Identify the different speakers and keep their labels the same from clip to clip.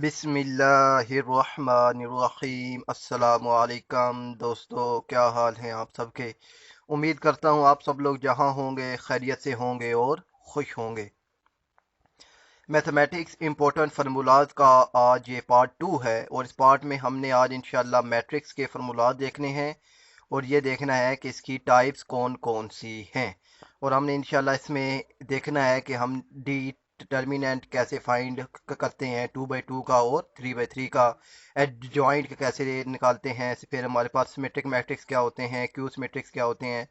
Speaker 1: बिस्मिल्लाहिर्रहमानिर्रहीम। अस्सलामु अलैकुम दोस्तों, क्या हाल हैं आप सबके। उम्मीद करता हूँ आप सब लोग जहाँ होंगे खैरियत से होंगे और खुश होंगे। मैथमेटिक्स इम्पोर्टेंट फार्मूलाज का आज ये पार्ट 2 है और इस पार्ट में हमने आज इंशाल्लाह मैट्रिक्स के फार्मूलाज देखने हैं और ये देखना है कि इसकी टाइप्स कौन कौन सी हैं। और हमने इंशाल्लाह इसमें देखना है कि हम डी डिटर्मिनेंट कैसे फाइंड करते हैं 2/2 का और 3/3 का। एडजॉइंट कैसे निकालते हैं, फिर हमारे पास सिमेट्रिक मैट्रिक्स क्या होते हैं, क्यू सिमेट्रिक्स क्या होते हैं।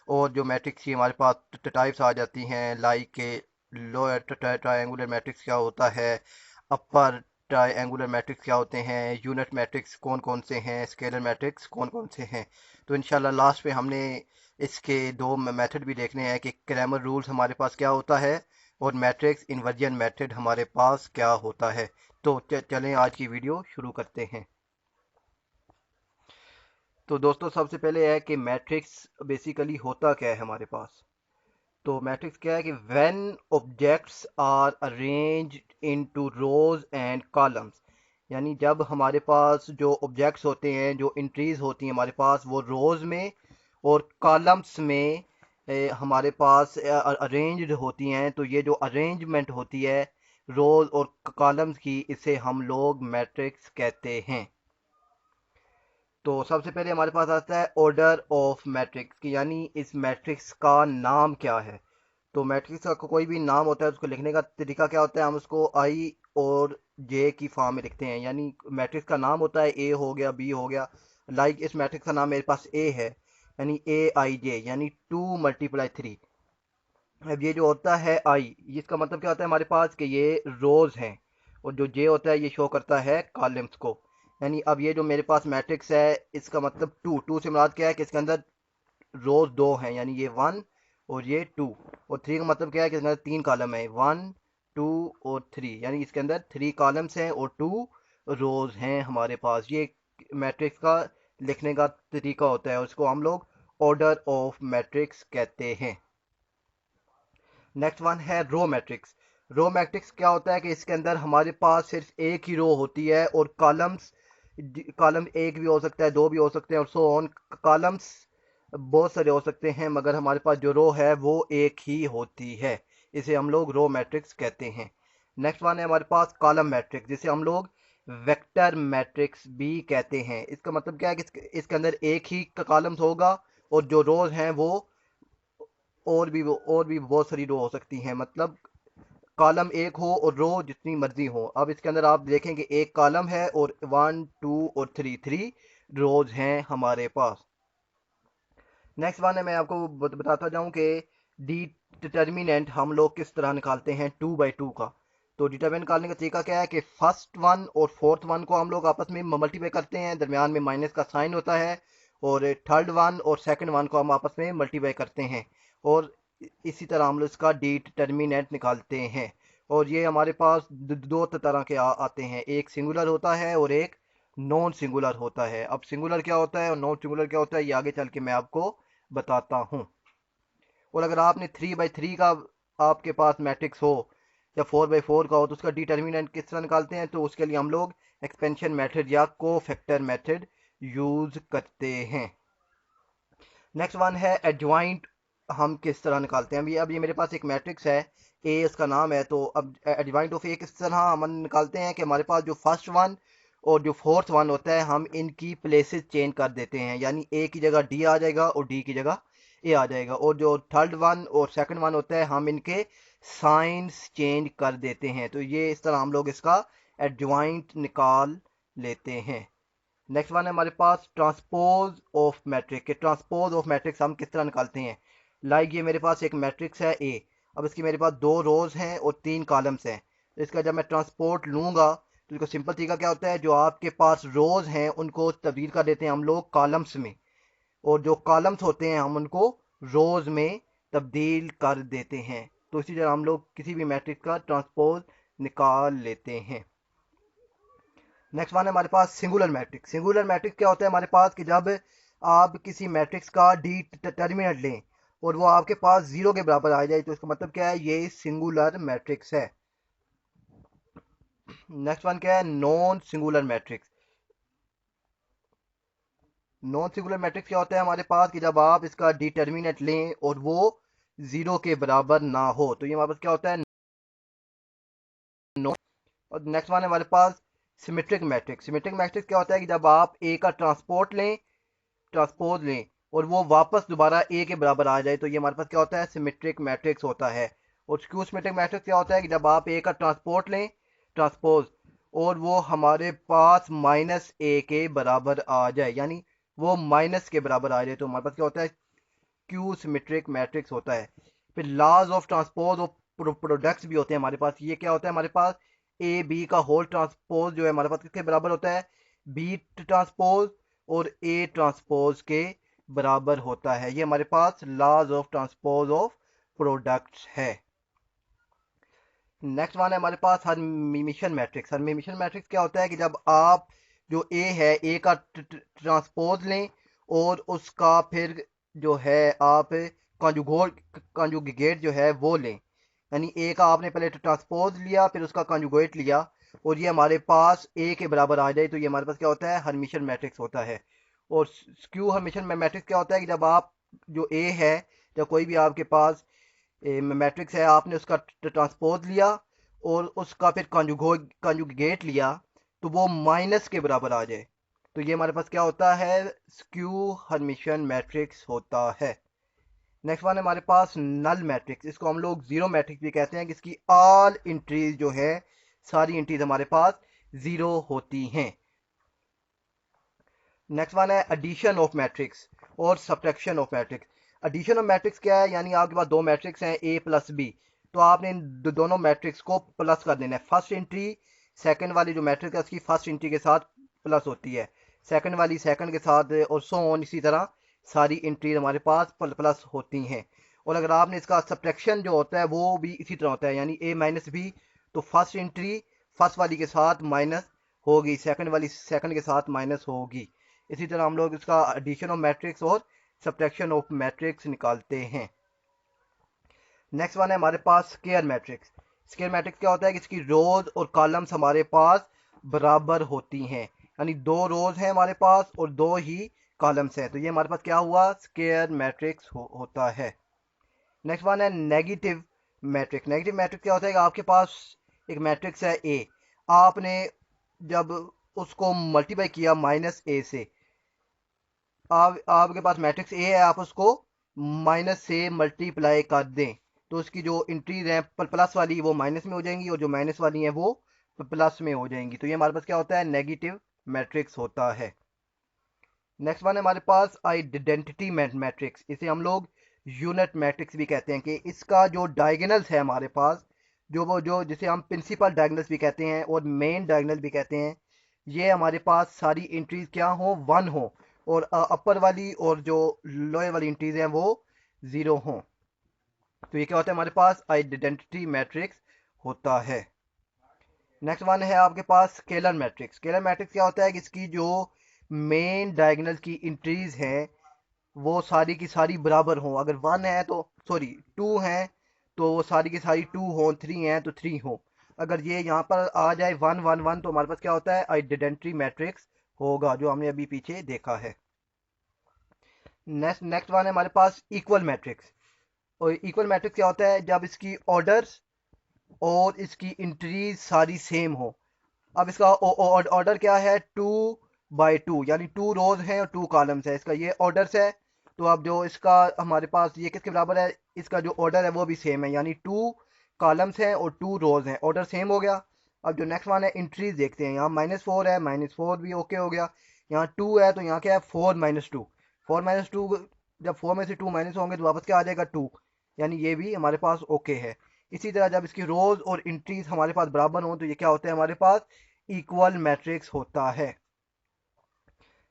Speaker 1: और जो मैट्रिक्स की हमारे पास टाइप्स आ जाती हैं लाइक के लोअर ट्रायंगुलर मैट्रिक्स क्या होता है, अपर ट्रायंगुलर मैट्रिक्स क्या होते हैं, यूनिट मैट्रिक्स कौन कौन से हैं, स्केलर मैट्रिक्स कौन कौन से हैं। तो इंशाल्लाह लास्ट में हमने इसके दो मेथड भी देखने हैं कि क्रैमर रूल्स हमारे पास क्या होता है और मैट्रिक्स इन्वर्जन मेथड हमारे पास क्या होता है। तो चलें आज की वीडियो शुरू करते हैं। तो दोस्तों सबसे पहले है कि मैट्रिक्स बेसिकली होता क्या है हमारे पास। तो मैट्रिक्स क्या है कि when objects are arranged into rows and columns, यानी जब हमारे पास जो ऑब्जेक्ट्स होते हैं, जो एंट्रीज होती हैं हमारे पास, वो रोज में और कॉलम्स में हमारे पास अरेंज्ड होती हैं। तो ये जो अरेंजमेंट होती है रोज और कॉलम्स की, इसे हम लोग मैट्रिक्स कहते हैं। तो सबसे पहले हमारे पास आता है ऑर्डर ऑफ मैट्रिक्स की, यानी इस मैट्रिक्स का नाम क्या है। तो मैट्रिक्स का कोई भी नाम होता है, उसको लिखने का तरीका क्या होता है, हम उसको आई और जे की फॉर्म में लिखते हैं। यानी मैट्रिक्स का नाम होता है ए हो गया, बी हो गया। लाइक इस मैट्रिक्स का नाम मेरे पास ए है, यानी ए आई जे, यानी 2 × 3। अब ये जो होता है आई, इसका मतलब क्या होता है हमारे पास कि ये रोज हैं, और जो जे होता है ये शो करता है कॉलम्स को। यानी अब ये जो मेरे पास मैट्रिक्स है, इसका मतलब टू टू से मुराद क्या है कि इसके अंदर रोज दो हैं, यानी ये 1 और ये 2। और 3 का मतलब क्या है कि इसके अंदर 3 कॉलम है, 1 2 और 3, यानी इसके अंदर 3 कॉलम्स हैं और 2 रोज हैं हमारे पास। ये मैट्रिक्स का लिखने का तरीका होता है, उसको हम लोग ऑर्डर ऑफ मैट्रिक्स कहते हैं। नेक्स्ट वन है रो मैट्रिक्स। रो मैट्रिक्स क्या होता है कि इसके अंदर हमारे पास सिर्फ एक ही रो होती है और कॉलम्स, कॉलम एक भी हो सकता है, दो भी हो सकते हैं और सो ऑन। कॉलम्स बहुत सारे हो सकते हैं मगर हमारे पास जो रो है वो एक ही होती है। इसे हम लोग रो मैट्रिक्स कहते हैं। नेक्स्ट वन है हमारे पास कॉलम मैट्रिक्स, जिसे हम लोग वेक्टर मैट्रिक्स भी कहते हैं। इसका मतलब क्या है कि इसके अंदर एक ही कॉलम्स होगा और जो रोज हैं वो और भी बहुत सारी रो हो सकती हैं। मतलब कॉलम एक हो और रो जितनी मर्जी हो। अब इसके अंदर आप देखें कि एक कॉलम है और 1 2 और 3 3 रोज हैं हमारे पास। नेक्स्ट वन है, मैं आपको बताता जाऊं कि डी डिटर्मिनेंट हम लोग किस तरह निकालते हैं 2/2 का। तो डिटर्मिनेंट निकालने का तरीका क्या है कि फर्स्ट वन और फोर्थ वन को हम लोग आपस में मल्टीप्लाई करते हैं, दरमियान में माइनस का साइन होता है। और थर्ड वन और सेकंड वन को हम आपस में मल्टीप्लाई करते हैं और इसी तरह हम लोग इसका डी डिटर्मिनेंट निकालते हैं। और ये हमारे पास दो तरह के आते हैं, एक सिंगुलर होता है और एक नॉन सिंगुलर होता है। अब सिंगुलर क्या होता है और नॉन सिंगुलर क्या होता है ये आगे चल के मैं आपको बताता हूँ। और अगर आपने 3/3 का आपके पास मैट्रिक्स हो या 4/4 का हो तो उसका डिटर्मिनेंट किस तरह निकालते हैं, तो उसके लिए हम लोग एक्सपेंशन मेथड या कोफैक्टर मेथड यूज करते हैं। नेक्स्ट वन है एडजॉइंट। हम किस तरह निकालते हैं, अब ये मेरे पास एक मैट्रिक्स है, ए इसका नाम है। तो अब एडजॉइंट ऑफ ए किस तरह हम निकालते हैं कि हमारे पास जो फर्स्ट वन और जो फोर्थ वन होता है हम इनकी प्लेसेस चेंज कर देते हैं, यानी ए की जगह डी आ जाएगा और डी की जगह ए आ जाएगा। और जो थर्ड वन और सेकंड वन होता है हम इनके साइंस चेंज कर देते हैं। तो ये इस तरह हम लोग इसका एडजॉइंट निकाल लेते हैं। नेक्स्ट वन है हमारे पास ट्रांसपोज ऑफ मैट्रिक्स के। ट्रांसपोज ऑफ मैट्रिक्स हम किस तरह निकालते हैं, लाइक ये मेरे पास एक मैट्रिक्स है ए। अब इसकी मेरे पास 2 रोज हैं और 3 कॉलम्स हैं। तो इसका जब मैं ट्रांसपोर्ट लूंगा तो इसका सिंपल तरीका क्या होता है, जो आपके पास रोज हैं उनको तब्दील कर देते हैं हम लोग कॉलम्स में, और जो कॉलम्स होते हैं हम उनको रोज में तब्दील कर देते हैं। तो इसी तरह हम लोग किसी भी मैट्रिक्स का ट्रांसपोज निकाल लेते हैं। नेक्स्ट वन है हमारे पास सिंगुलर मैट्रिक्स। सिंगुलर मैट्रिक्स क्या होता है हमारे पास कि जब आप किसी मैट्रिक्स का डी डिटर्मिनेंट लें और वो आपके पास जीरो के बराबर आ जाए तो इसका मतलब क्या है, ये सिंगुलर मैट्रिक्स है। नेक्स्ट वन क्या है, non singular matrix. Non singular matrix क्या होता है हमारे पास कि जब आप इसका डिटर्मिनेंट लें और वो जीरो के बराबर ना हो, तो ये हमारे पास क्या होता है, नॉन। और नेक्स्ट वन है हमारे पास सिमेट्रिक मैट्रिक्स। सिमेट्रिक मैट्रिक्स क्या होता है कि जब आप ए का ट्रांसपोज लें और वो वापस दोबारा ए के बराबर आ जाए, तो ये हमारे पास क्या होता है, सिमेट्रिक मैट्रिक्स होता है। और स्क्यू सिमेट्रिक मैट्रिक्स क्या होता है कि जब आप ए का ट्रांसपोज और वो हमारे पास माइनस ए के बराबर आ जाए, यानी वो माइनस के बराबर आ जाए, तो हमारे पास क्या होता है, क्यू सिमेट्रिक मैट्रिक्स होता है। फिर लॉज ऑफ ट्रांसपोज और प्रोडक्ट्स भी होते हैं हमारे पास। ये क्या होता है हमारे पास, ए बी का होल ट्रांसपोज जो है हमारे पास किसके बराबर होता है, बी ट्रांसपोज और ए ट्रांसपोज के बराबर होता है। ये हमारे पास laws of transpose of products है। नेक्स्ट वन है हमारे पास हरमिशन मैट्रिक्स। हरमिशन मैट्रिक्स क्या होता है कि जब आप जो ए है, ए का ट्रांसपोज लें और उसका फिर जो है आप कॉन्जुगेट जो है वो लें, यानी ए का आपने पहले ट्रांसपोज लिया फिर उसका कॉन्जुगेट लिया और ये हमारे पास ए के बराबर आ जाए, तो ये हमारे पास क्या होता है, हरमिशन मैट्रिक्स होता है। और स्क्यू हरमिशन मैट्रिक्स क्या होता है कि जब आप जो ए है, जब कोई भी आपके पास मैट्रिक्स है, आपने उसका ट्रांसपोज लिया और उसका फिर कॉन्जुगेट लिया, तो वो माइनस के बराबर आ जाए, तो ये हमारे पास क्या होता है, स्क्यू हर्मिशन मैट्रिक्स होता है। नेक्स्ट वन है हमारे पास नल मैट्रिक्स। इसको हम लोग जीरो मैट्रिक्स भी कहते हैं कि इसकी ऑल एंट्रीज जो है, सारी एंट्रीज हमारे पास जीरो होती हैं। नेक्स्ट वन है एडिशन ऑफ मैट्रिक्स और subtraction of matrix. Addition of matrix क्या है, यानी आपके पास दो मैट्रिक्स हैं ए प्लस बी, तो आपने इन दोनों मैट्रिक्स को प्लस कर देना है। फर्स्ट एंट्री सेकंड वाली जो मैट्रिक्स है उसकी फर्स्ट एंट्री के साथ प्लस होती है, सेकंड वाली सेकंड के साथ, और सो ऑन, इसी तरह सारी एंट्रीज हमारे पास प्लस होती हैं। और अगर आपने इसका सब्ट्रैक्शन जो होता है वो भी इसी तरह होता है, यानी ए माइनस बी, तो फर्स्ट एंट्री फर्स्ट वाली के साथ माइनस होगी, सेकंड वाली सेकंड के साथ माइनस होगी। इसी तरह हम लोग इसका एडिशन ऑफ मैट्रिक्स और सब्ट्रैक्शन ऑफ मैट्रिक्स निकालते हैं। नेक्स्ट वन है हमारे पास स्क्वायर मैट्रिक्स। स्क्वायर मैट्रिक्स क्या होता है कि इसकी रोज और कॉलम्स हमारे पास बराबर होती हैं, यानी दो रोज हैं हमारे पास और दो ही कॉलम्स हैं, तो ये हमारे पास क्या हुआ, स्क्वायर मैट्रिक्स होता है। नेक्स्ट वन है नेगेटिव मैट्रिक्स। नेगेटिव मैट्रिक्स क्या होता है कि आपके पास एक मैट्रिक्स है ए, आपने जब उसको मल्टीप्लाई किया माइनस ए से, आपके पास मैट्रिक्स ए है, आप उसको माइनस से मल्टीप्लाई कर दें, तो उसकी जो एंट्रीज हैं प्लस वाली वो माइनस में हो जाएंगी और जो माइनस वाली हैं वो प्लस में हो जाएंगी, तो ये हमारे पास क्या होता है, नेगेटिव मैट्रिक्स होता है। नेक्स्ट वन है हमारे पास आइडेंटिटी मैट्रिक्स। इसे हम लोग यूनिट मैट्रिक्स भी कहते हैं कि इसका जो डायगोनल्स है हमारे पास, जो जिसे हम प्रिंसिपल डायगोनल्स भी कहते हैं और मेन डायगोनल भी कहते हैं, ये हमारे पास सारी एंट्रीज क्या हो, वन हो, और अपर वाली और जो लोअर वाली एंट्रीज हैं वो जीरो हो, तो ये क्या होता है, हमारे पास आइडेंटिटी मैट्रिक्स होता है। नेक्स्ट वन है आपके पास स्केलर मैट्रिक्स। स्केलर मैट्रिक्स क्या होता है कि इसकी जो मेन डायगोनल की एंट्रीज हैं वो सारी की सारी बराबर हों, अगर वन है तो, सॉरी टू है तो वो सारी की सारी टू हो, थ्री हैं तो थ्री हो, अगर ये यहाँ पर आ जाए वन वन वन, तो हमारे पास क्या होता है, आइडेंटिटी मैट्रिक्स होगा, जो हमने अभी पीछे देखा है। नेक्स्ट वन है हमारे पास इक्वल मैट्रिक्स। और इक्वल मैट्रिक्स क्या होता है, जब इसकी ऑर्डर्स और इसकी इंट्रीज सारी सेम हो। अब इसका ऑर्डर क्या है, टू बाई टू, यानी टू रोज हैं और टू कॉलम्स है, इसका ये ऑर्डर्स है, तो अब जो इसका हमारे पास ये किसके बराबर है, इसका जो ऑर्डर है वो भी सेम है, यानी टू कॉलम्स हैं और टू रोज हैं, ऑर्डर सेम हो गया। अब जो नेक्स्ट वन है इंट्रीज देखते हैं, यहाँ माइनस फोर है, माइनस फोर भी ओके हो गया, यहाँ टू है तो यहाँ क्या है, four minus two, four minus two, जब फोर में से टू माइनस होंगे तो वापस क्या आ जाएगा, टू, यानी ये भी हमारे पास ओके है। इसी तरह जब इसकी रोज और इंट्रीज हमारे पास बराबर हो, तो ये क्या होता है, हमारे पास इक्वल मैट्रिक्स होता है।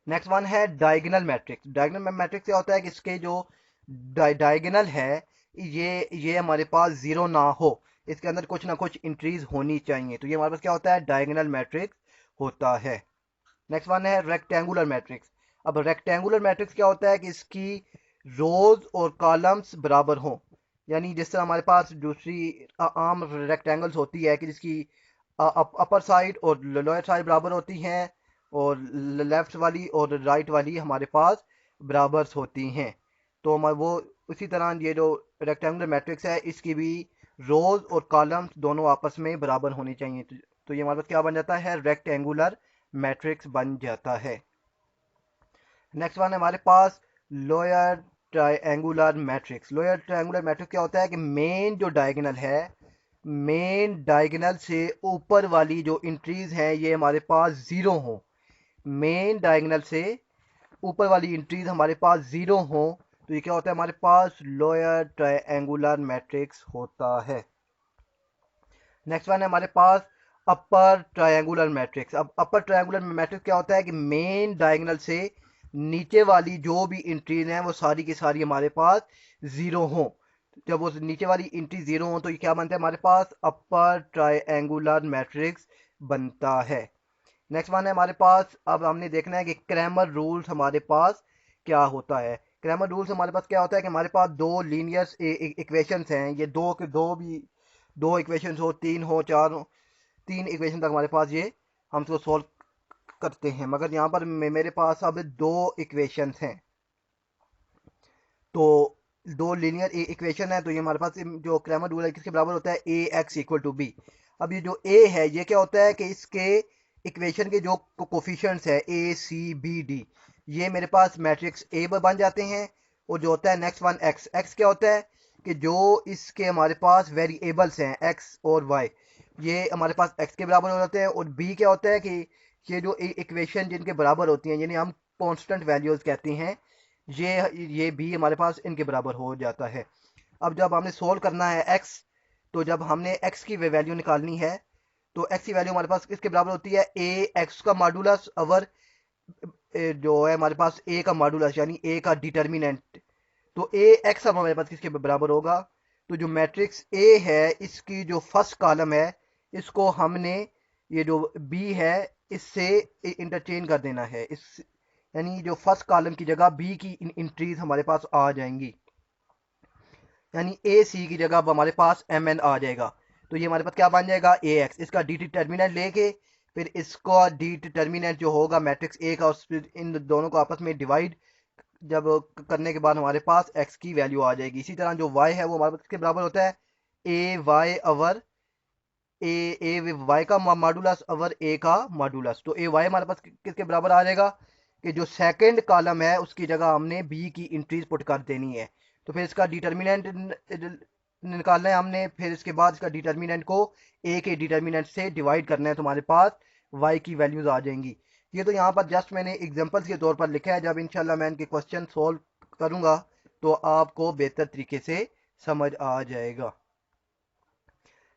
Speaker 1: नेक्स्ट वन है डायगोनल मैट्रिक्स। डायगोनल मैट्रिक्स क्या होता है कि इसके जो डायगोनल है, ये हमारे पास जीरो ना हो, इसके अंदर कुछ ना कुछ इंट्रीज होनी चाहिए, तो ये हमारे पास क्या होता है, डायगोनल मैट्रिक्स होता है। नेक्स्ट वन है रेक्टेंगुलर मैट्रिक्स। अब रेक्टेंगुलर मैट्रिक्स क्या होता है कि इसकी रोज और कॉलम्स बराबर हों, यानी जिस तरह हमारे पास दूसरी आम रेक्टेंगल्स होती है कि जिसकी अपर साइड और लोअर साइड बराबर होती हैं, और लेफ्ट वाली और राइट वाली हमारे पास बराबर होती हैं। तो वो उसी तरह ये जो रेक्टेंगुलर मैट्रिक्स है इसकी भी रोज और कॉलम्स दोनों आपस में बराबर होनी चाहिए। तो ये हमारे पास क्या बन जाता है, रेक्टेंगुलर मैट्रिक्स बन जाता है। नेक्स्ट वन है हमारे पास lower triangular matrix. Lower triangular matrix क्या होता है कि मेन जो डायगोनल है, मेन डायगोनल से ऊपर वाली जो इंट्रीज हैं ये हमारे पास जीरो हो। मेन डायगोनल से ऊपर वाली इंट्रीज हमारे पास जीरो हो, तो ये क्या होता है, हमारे पास लोअर ट्रायंगुलर मैट्रिक्स होता है। नेक्स्ट वन है हमारे पास अपर ट्रायंगुलर मैट्रिक्स। अब अपर ट्रायंगुलर मैट्रिक्स क्या होता है कि मेन डायगोनल से नीचे वाली जो भी इंट्रीज हैं वो सारी की सारी हमारे पास जीरो हो। जब वो नीचे वाली इंट्री जीरो हो तो ये क्या बनता है, हमारे पास अपर ट्रायंगुलर मैट्रिक्स बनता है। नेक्स्ट वन है हमारे पास, अब हमने देखना है कि क्रैमर रूल्स हमारे पास क्या होता है। क्रैमर रूल्स हमारे पास क्या होता है कि हमारे पास दो लीनियर्स इक्वेशंस हैं, ये दो के दो भी दो इक्वेशंस हो, तीन हो, चार हो, तीन इक्वेशन तक हमारे पास ये हम इसको सॉल्व करते हैं। मगर यहाँ पर मेरे पास अब दो इक्वेशंस हैं, तो दो लीनियर इक्वेशन है, तो ये हमारे पास जो क्रैमर रूल है किसके बराबर होता है, ए एक्स इक्वल टू बी। अब ये जो ए है ये क्या होता है कि इसके इक्वेशन के जो कोफिशिएंट्स है ए सी बी डी, ये मेरे पास मैट्रिक्स ए बन जाते हैं। और जो होता है नेक्स्ट वन एक्स, एक्स क्या होता है कि जो इसके हमारे पास वेरिएबल्स हैं एक्स और वाई, ये हमारे पास एक्स के बराबर हो जाते हैं। और बी क्या होता है कि ये जो इक्वेशन जिनके बराबर होती हैं, यानी हम कांस्टेंट वैल्यूज कहते हैं, ये भी हमारे पास इनके बराबर हो जाता है। अब जब हमने सोल्व करना है एक्स, तो जब हमने एक्स की वैल्यू निकालनी है तो एक्स की वैल्यू हमारे पास किसके बराबर होती है, ए एक्स का मॉडुलस ओवर जो है हमारे पास ए का मॉडुलस यानी ए का डिटर्मिनेंट। तो ए एक्स अब हमारे पास किसके बराबर होगा, तो जो मैट्रिक्स ए है इसकी जो फर्स्ट कॉलम है इसको हमने ये जो बी है इससे इंटरचेंज कर देना है, इस यानी जो फर्स्ट कॉलम की जगह बी की इंट्रीज हमारे पास आ जाएंगी, यानी ए सी की जगह अब हमारे पास एम एन आ जाएगा। तो ये हमारे पास क्या बन जाएगा, ए एक्स, इसका डी डिटर्मिनेंट लेके फिर इसका डी डिटर्मिनेंट जो होगा मैट्रिक्स ए का, इन दोनों को आपस में डिवाइड जब करने के बाद हमारे पास x की वैल्यू आ जाएगी। इसी तरह जो y है वो हमारे पास किसके बराबर होता है, ए वाई अवर ए वाई का मॉडुलस अवर ए का मॉडुलस। तो ए वाई हमारे पास किसके बराबर आ जाएगा कि जो सेकंड कॉलम है उसकी जगह हमने बी की इंट्रीज पुट कर देनी है। तो फिर इसका डिटर्मिनेंट निकालना है हमने, फिर इसके बाद इसका डिटर्मिनेंट को ए के डिटर्मिनेंट से डिवाइड करना है, तो हमारे पास वाई की वैल्यूज आ जाएंगी। ये तो यहाँ पर जस्ट मैंने एग्जांपल्स के तौर पर लिखा है, जब इंशाल्लाह मैं इनके क्वेश्चन सॉल्व करूंगा तो आपको बेहतर तरीके से समझ आ जाएगा।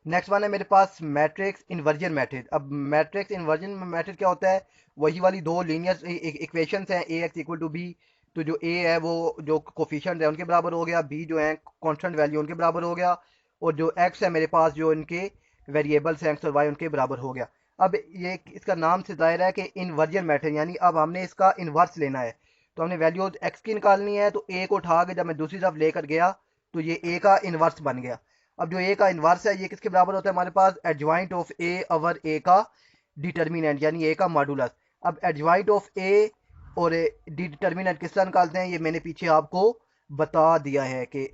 Speaker 1: नेक्स्ट वन है मेरे पास मैट्रिक्स इन्वर्जन मैट्रिक्स। अब मैट्रिक्स इन्वर्जन मैट्रिक्स क्या होता है, वही वाली दो लीनियर इक्वेशंस हैं ए एक्स इक्वल टू बी। तो जो ए है वो जो कोफिशिएंट है उनके बराबर हो गया, बी जो है कांस्टेंट वैल्यू उनके बराबर हो गया, और जो एक्स है मेरे पास जो इनके वेरिएबल्स हैं एक्स और वाई उनके बराबर हो गया। अब ये इसका नाम से जाहिर है कि इन्वर्जन मैट्रिक्स, यानी अब हमने इसका इन्वर्स लेना है। तो हमने वैल्यूज एक्स की निकालनी है, तो ए को उठा के जब मैं दूसरी तरफ लेकर गया तो ये ए का इन्वर्स बन गया। अब जो ए का इन्वर्स है ये किसके बराबर होता है, हमारे पास एडजॉइंट ऑफ ए ओवर ए का डिटर्मिनेंट यानी ए का मॉडुलस। अब एडजॉइंट ऑफ ए और डिटर्मिनेंट किस तरह निकालते हैं ये मैंने पीछे आपको बता दिया है कि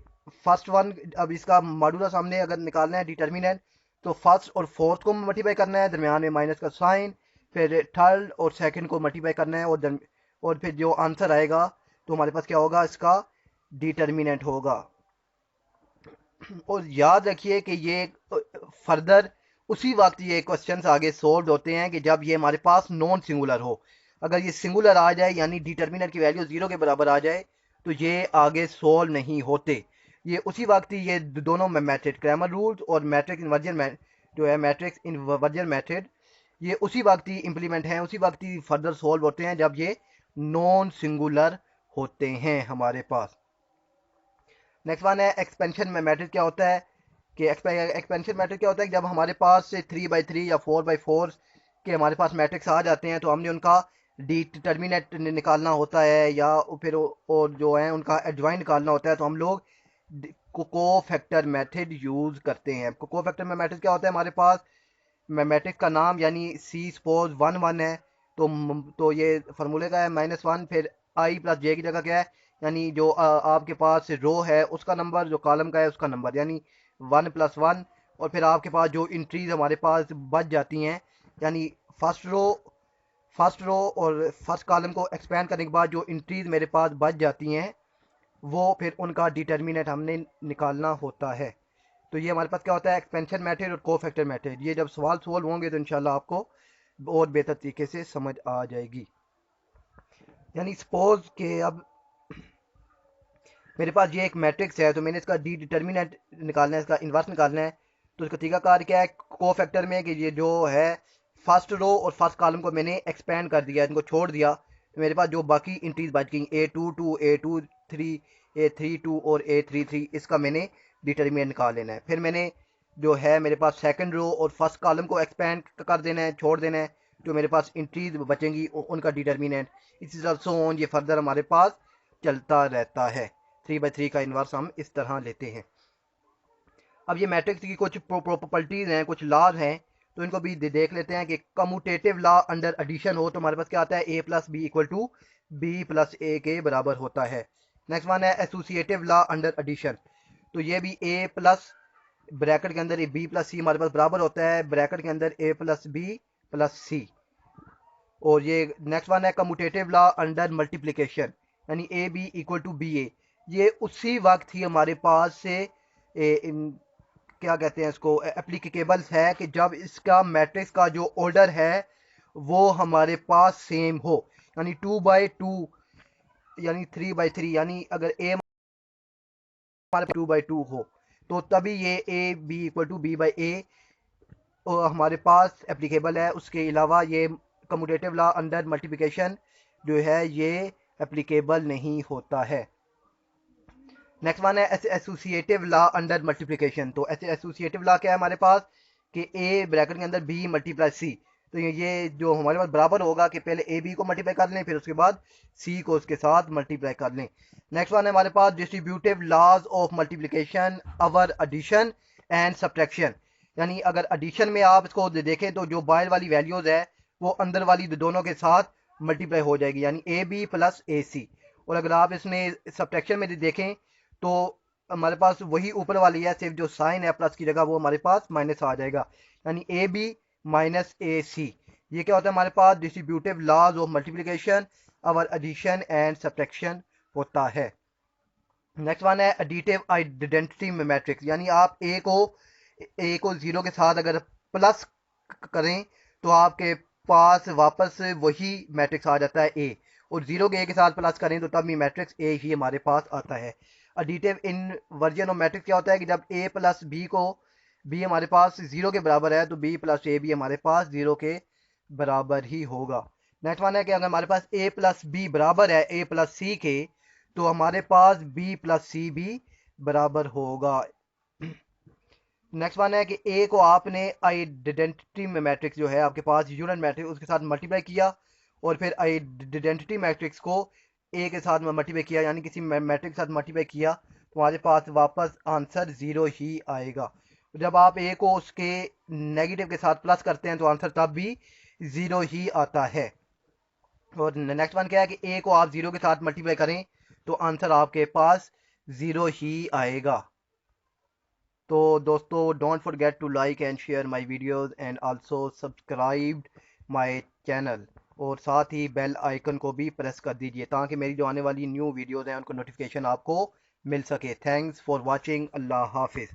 Speaker 1: फर्स्ट वन, अब इसका मॉडुलस हमने अगर निकालना है डिटर्मिनेंट, तो फर्स्ट और फोर्थ को मल्टीप्लाई करना है, दरमियान में माइनस का साइन, फिर थर्ड और सेकंड को मल्टीप्लाई करना है, और फिर जो आंसर आएगा तो हमारे पास क्या होगा, इसका डिटर्मिनेंट होगा। और याद रखिए कि ये फर्दर उसी वक्त ये क्वेश्चंस आगे सोल्व होते हैं कि जब ये हमारे पास नॉन सिंगुलर हो। अगर ये सिंगुलर आ जाए यानी डिटर्मिनेंट की वैल्यू जीरो के बराबर आ जाए तो ये आगे सोल्व नहीं होते। ये उसी वक्त ही ये दोनों मेथड क्रैमर रूल्स और मैट्रिक्स इन्वर्जन जो है मैट्रिक्स इन्वर्जन मेथड, ये उसी वक्त ही इंप्लीमेंट हैं, उसी वक्त ही फर्दर सोल्व होते हैं जब ये नॉन सिंगुलर होते हैं हमारे पास। नेक्स्ट वन है एक्सपेंशन मैट्रिक्स। क्या होता है कि एक्सपेंशन मैट्रिक्स क्या होता है, जब हमारे पास से 3/3 या 4/4 के हमारे पास मैट्रिक्स आ जाते हैं तो हमने उनका डिटर्मिनेंट निकालना होता है, या फिर और जो है उनका एडजॉइंट निकालना होता है, तो हम लोग को फैक्टर मेथड यूज करते हैं। को फैक्टर मेथड क्या होता है, हमारे पास मैट्रिक्स का नाम यानी सी सपोज 1 1 है, तो ये फार्मूले का है -1, फिर आई प्लस जे की जगह क्या है, यानी जो आपके पास रो है उसका नंबर, जो कॉलम का है उसका नंबर, यानी 1 + 1। और फिर आपके पास जो इंट्रीज हमारे पास बच जाती हैं, यानी फर्स्ट रो फर्स्ट रो और फर्स्ट कॉलम को एक्सपेंड करने के बाद जो इंट्रीज मेरे पास बच जाती हैं, वो फिर उनका डिटर्मिनेंट हमने निकालना होता है। तो ये हमारे पास क्या होता है, एक्सपेंशन मेथड और कोफैक्टर मेथड। ये जब सवाल सोल्व होंगे तो इंशाल्लाह आपको और बेहतर तरीके से समझ आ जाएगी। यानी सपोज के अब मेरे पास ये एक मैट्रिक्स है, तो मैंने इसका डी डिटर्मिनेंट निकालना है, इसका इन्वर्स निकालना है। तो इसका तरीकाकार क्या है, को फैक्टर में कि ये जो है फर्स्ट रो और फर्स्ट कॉलम को मैंने एक्सपेंड कर दिया, इनको छोड़ दिया, तो मेरे पास जो बाकी इंट्रीज बच गई A22 A23 A32 और A33, इसका मैंने डिटर्मिनेंट निकाल लेना है। फिर मैंने जो है मेरे पास सेकंड रो और फर्स्ट कॉलम को एक्सपेंड कर देना है, छोड़ देना है, जो मेरे पास इंट्रीज बचेंगी उनका डिटर्मिनेंट। इसी तरह सो ऑन, ये फर्दर हमारे पास चलता रहता है। 3/3 का इन्वर्स हम इस तरह लेते हैं। अब ये मैट्रिक्स की कुछ प्रॉपर्टीज हैं, कुछ लॉज हैं, तो इनको भी देख लेते हैं कि कम्यूटेटिव लॉ अंडर एडिशन हो तो हमारे पास क्या आता है, A + B = B + A के बराबर होता है। नेक्स्ट वन है एसोसिएटिव लॉ अंडर एडिशन, तो ये भी A प्लस ब्रैकेट के अंदर B + C हमारे पास बराबर होता है ब्रैकेट के अंदर A + B + C। और ये नेक्स्ट वन है कम्यूटेटिव लॉ अंडर मल्टीप्लिकेशन, यानी AB = BA। ये उसी वक्त ही हमारे पास से क्या कहते हैं इसको, एप्लीकेबल है कि जब इसका मैट्रिक्स का जो ऑर्डर है वो हमारे पास सेम हो, यानी 2/2 यानी 3/3, यानी अगर A हमारे 2/2 हो तो तभी ये AB = B/A हमारे पास एप्लीकेबल है। उसके अलावा ये कम्यूटेटिव लॉ अंडर मल्टीप्लिकेशन जो है ये एप्लीकेबल नहीं होता है। नेक्स्ट वन है एसोसिएटिव लॉ अंडर मल्टीप्लिकेशन, तो एसोसिएटिव लॉ क्या है हमारे पास कि A ब्रैकेट के अंदर B × C, तो ये जो हमारे पास बराबर होगा कि पहले AB को मल्टीप्लाई कर लें, फिर उसके बाद C को उसके साथ मल्टीप्लाई कर लें। नेक्स्ट वन है हमारे पास distributive laws of multiplication over addition and subtraction, यानी अगर एडिशन में आप इसको देखें तो जो बाहर वाली वैल्यूज है वो अंदर वाली दोनों के साथ मल्टीप्लाई हो जाएगी, यानी AB + AC। और अगर आप इसमें सब्ट्रैक्शन में देखें तो हमारे पास वही ऊपर वाली है, सिर्फ जो साइन है प्लस की जगह वो हमारे पास माइनस आ जाएगा, यानी AB - AC। ये क्या होता है हमारे पास distributive laws of multiplication over addition and subtraction होता है। नेक्स्ट वन है एडिटिव आइडेंटिटी मैट्रिक्स, यानी आप A को 0 के साथ अगर प्लस करें तो आपके पास वापस वही मैट्रिक्स आ जाता है A, और 0 के A के साथ प्लस करें तो तब भी मैट्रिक्स A ही हमारे पास आता है। एडिटिव इनवर्जन ऑफ मैट्रिक्स क्या होता है कि जब A + B को B हमारे पास 0 के बराबर है तो B + A भी हमारे पास 0 के बराबर ही होगा। नेक्स्ट वन है कि अगर हमारे पास A + B बराबर है A + C के, तो हमारे पास B + C भी बराबर होगा। नेक्स्ट वन है कि A को आपने आइडेंटिटी मैट्रिक्स जो है आपके पास यूनिट मैट्रिक्स उसके साथ मल्टीप्लाई किया, और फिर आइडेंटिटी मैट्रिक्स को A के साथ मल्टीप्लाई किया, यानी किसी मैट्रिक्स के साथ मल्टीप्लाई किया, तो हमारे पास वापस आंसर 0 ही आएगा। जब आप A को उसके नेगेटिव के साथ प्लस करते हैं तो आंसर तब भी 0 ही आता है। और नेक्स्ट वन क्या है कि A को आप 0 के साथ मल्टीप्लाई करें तो आंसर आपके पास 0 ही आएगा। तो दोस्तों don't forget to like and share my videos and also subscribe my channel, और साथ ही बेल आइकन को भी प्रेस कर दीजिए ताकि मेरी जो आने वाली न्यू वीडियोस हैं उनको नोटिफिकेशन आपको मिल सके। Thanks for watching. अल्लाह हाफिज़।